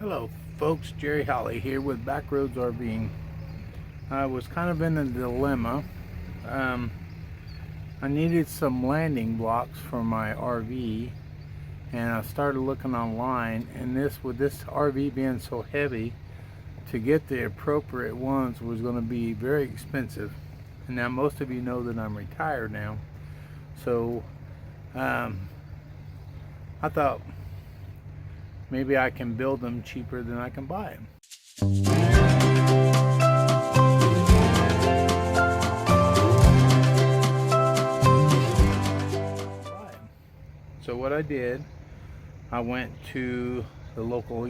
Hello folks, Jerry Holly here with Backroads RVing. I was kind of in a dilemma. I needed some landing blocks for my RV, and I started looking online, and with this RV being so heavy, to get the appropriate ones was going to be very expensive. And now most of you know that I'm retired now, so I thought maybe I can build them cheaper than I can buy them. So what I did, I went to the local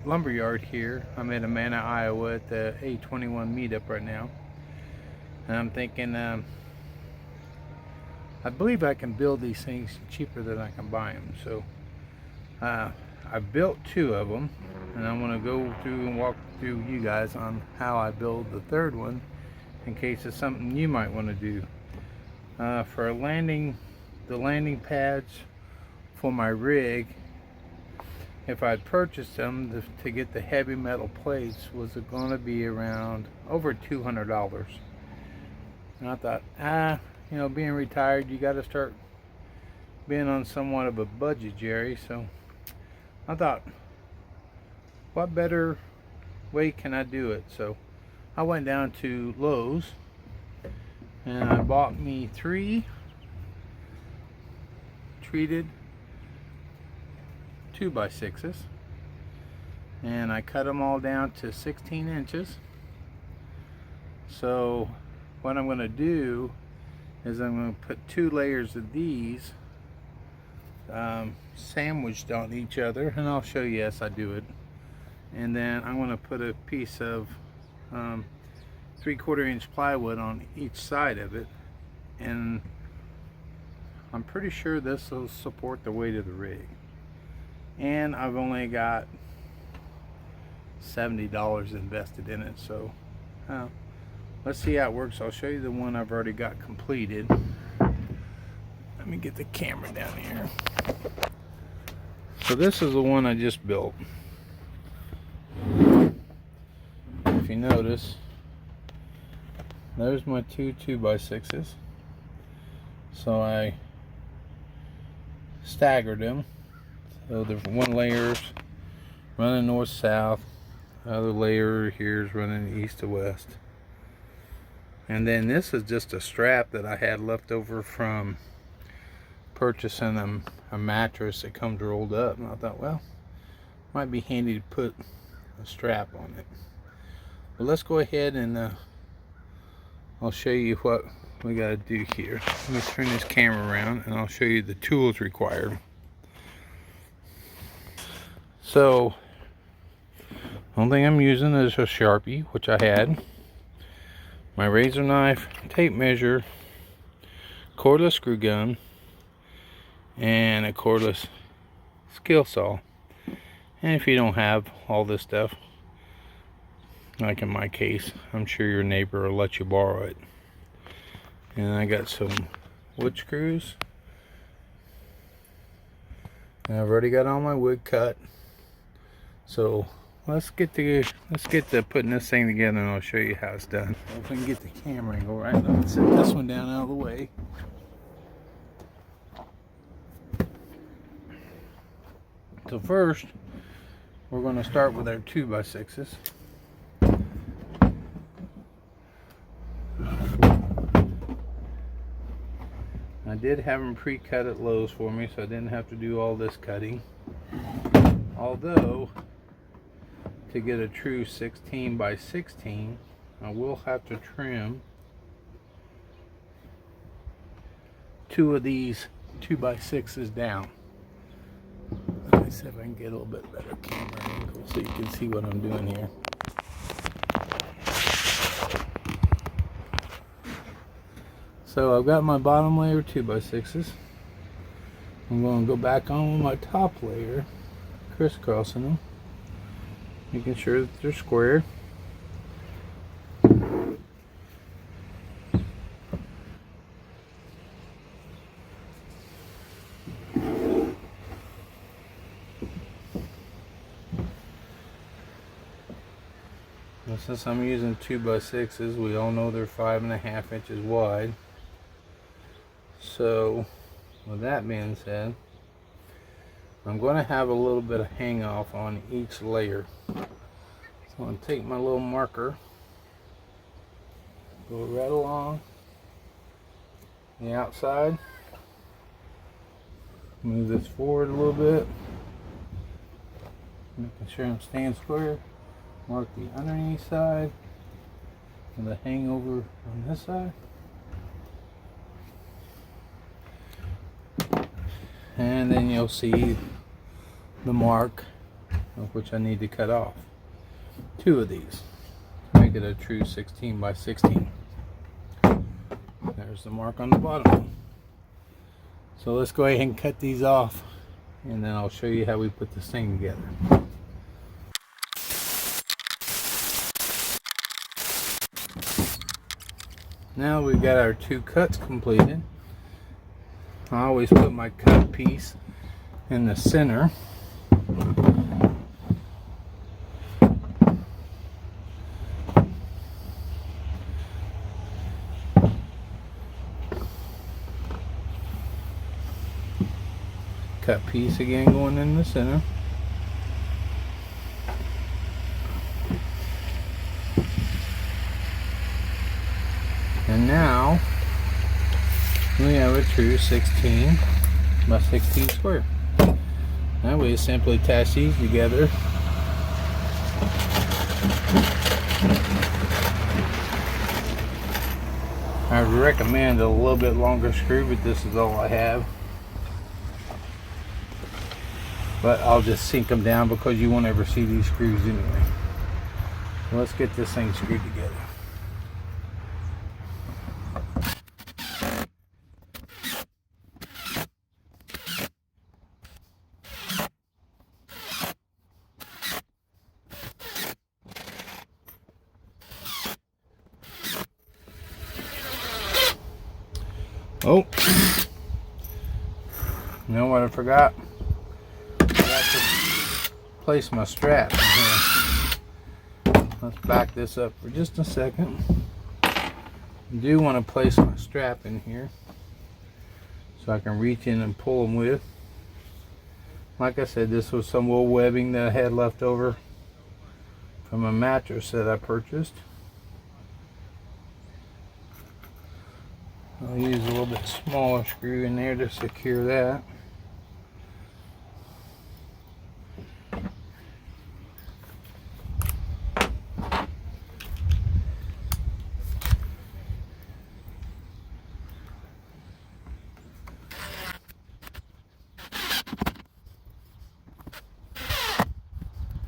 lumber yard here. I'm in Amana, Iowa at the A21 meetup right now. And I'm thinking, I believe I can build these things cheaper than I can buy them. So I built two of them, and I'm going to go through and walk through you guys on how I build the third one in case it's something you might want to do. For the landing pads for my rig, if I'd purchased them to get the heavy metal plates, was going to be around over $200. And I thought, you know, being retired, you got to start being on somewhat of a budget, Jerry. So I thought, what better way can I do it? So I went down to Lowe's and I bought me 3 treated 2x6s, and I cut them all down to 16 inches. So what I'm going to do is I'm going to put 2 layers of these sandwiched on each other, and I'll show you as I do it. And then I'm going to put a piece of 3/4 inch plywood on each side of it, and I'm pretty sure this will support the weight of the rig. And I've only got $70 invested in it, so let's see how it works. I'll show you the one I've already got completed. Let me get the camera down here. So this is the one I just built. If you notice, there's my 2 2x6s. So I staggered them. So the one layer's running north south, the other layer here is running east to west. And then this is just a strap that I had left over from purchasing a mattress that comes rolled up, and I thought, well, might be handy to put a strap on it. But let's go ahead and I'll show you what we got to do here. Let me turn this camera around and I'll show you the tools required. So the only thing I'm using is a Sharpie, which I had, my razor knife, tape measure, cordless screw gun, and a cordless skill saw. And if you don't have all this stuff, like in my case, I'm sure your neighbor will let you borrow it. And I got some wood screws, and I've already got all my wood cut. So let's get to putting this thing together, and I'll show you how it's done. If I can get the camera angle right, let me set this one down out of the way. So first, we're going to start with our 2x6s. I did have them pre-cut at Lowe's for me, so I didn't have to do all this cutting. Although, to get a true 16x16, I will have to trim 2 of these 2x6s down. Let me see if I can get a little bit better camera angle so you can see what I'm doing here. So I've got my bottom layer 2x6s. I'm going to go back on with my top layer, crisscrossing them, making sure that they're square. And since I'm using 2x6s, we all know they're 5.5 inches wide. So with that being said, I'm going to have a little bit of hang off on each layer. So I'm going to take my little marker, go right along the outside, move this forward a little bit, making sure I'm staying square, mark the underneath side and the hangover on this side. And then you'll see the mark of which I need to cut off. 2 of these to make it a true 16 by 16. There's the mark on the bottom. So let's go ahead and cut these off, and then I'll show you how we put this thing together. Now we've got our 2 cuts completed. I always put my cut piece in the center. Cut piece again going in the center. And now we have a true 16 by 16 square. Now we simply attach these together. I would recommend a little bit longer screw, but this is all I have. But I'll just sink them down because you won't ever see these screws anyway. So let's get this thing screwed together. Oh, you know what I forgot? I forgot to place my strap in here. Let's back this up for just a second. I do want to place my strap in here so I can reach in and pull them with. Like I said, this was some wool webbing that I had left over from a mattress that I purchased. I'll use a little bit smaller screw in there to secure that.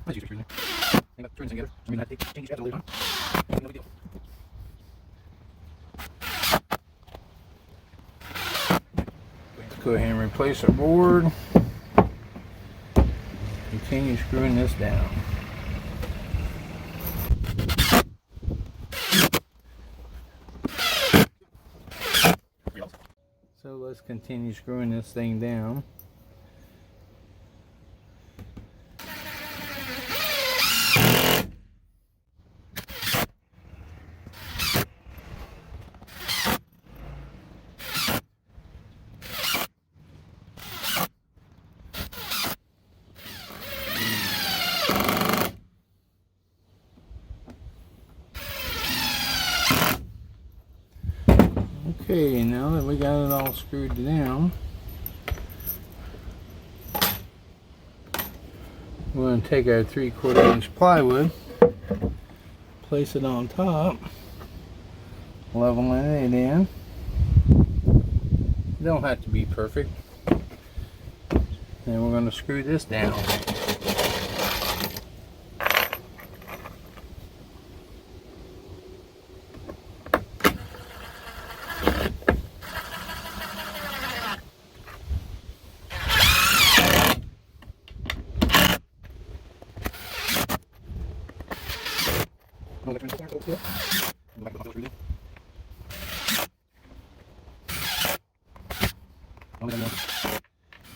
Let's use a screw in there. I got the turns together. I mean, I have to change straps later on. No big deal. Go ahead and replace our board. Continue screwing this down. So let's continue screwing this thing down. Okay, now that we got it all screwed down, we're going to take our 3/4 inch plywood, place it on top, leveling it in. It don't have to be perfect. And we're going to screw this down.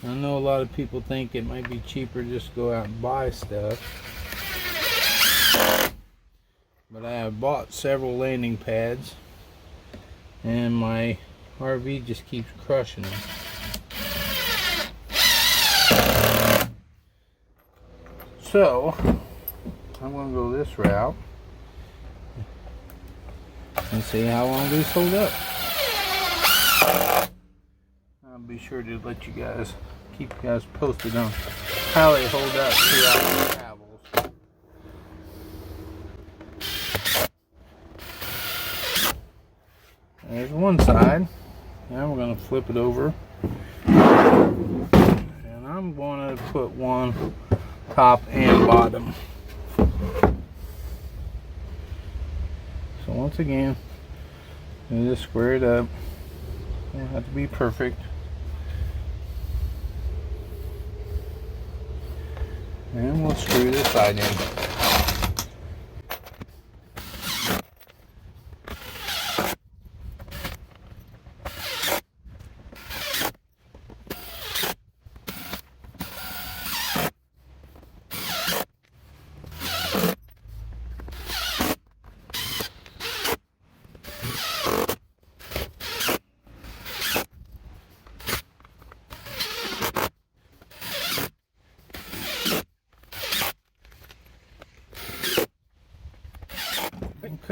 I know a lot of people think it might be cheaper just to go out and buy stuff, But I have bought several landing pads, and my RV just keeps crushing them. So I'm going to go this route and see how long these hold up. I'll be sure to let you guys, keep you guys posted on how they hold up throughout the travels. There's one side. Now we're going to flip it over, and I'm going to put one top and bottom. So once again, you just square it up. It don't have to be perfect. And we'll screw this side in.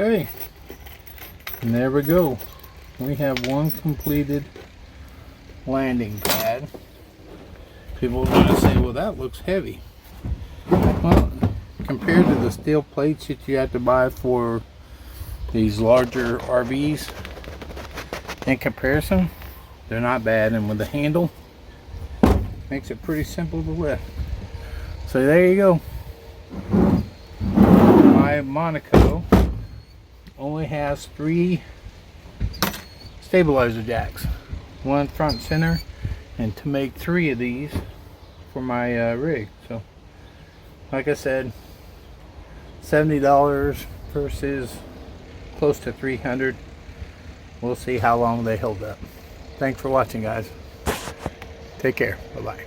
Okay, and there we go. We have one completed landing pad. People are going to say, well, that looks heavy. Well, compared to the steel plates that you have to buy for these larger RVs, in comparison, they're not bad. And with the handle, makes it pretty simple to lift. So there you go. My Monaco only has 3 stabilizer jacks, one front and center, and to make 3 of these for my rig. So like I said, $70 versus close to $300. We'll see how long they hold up. Thanks for watching, guys. Take care. Bye bye.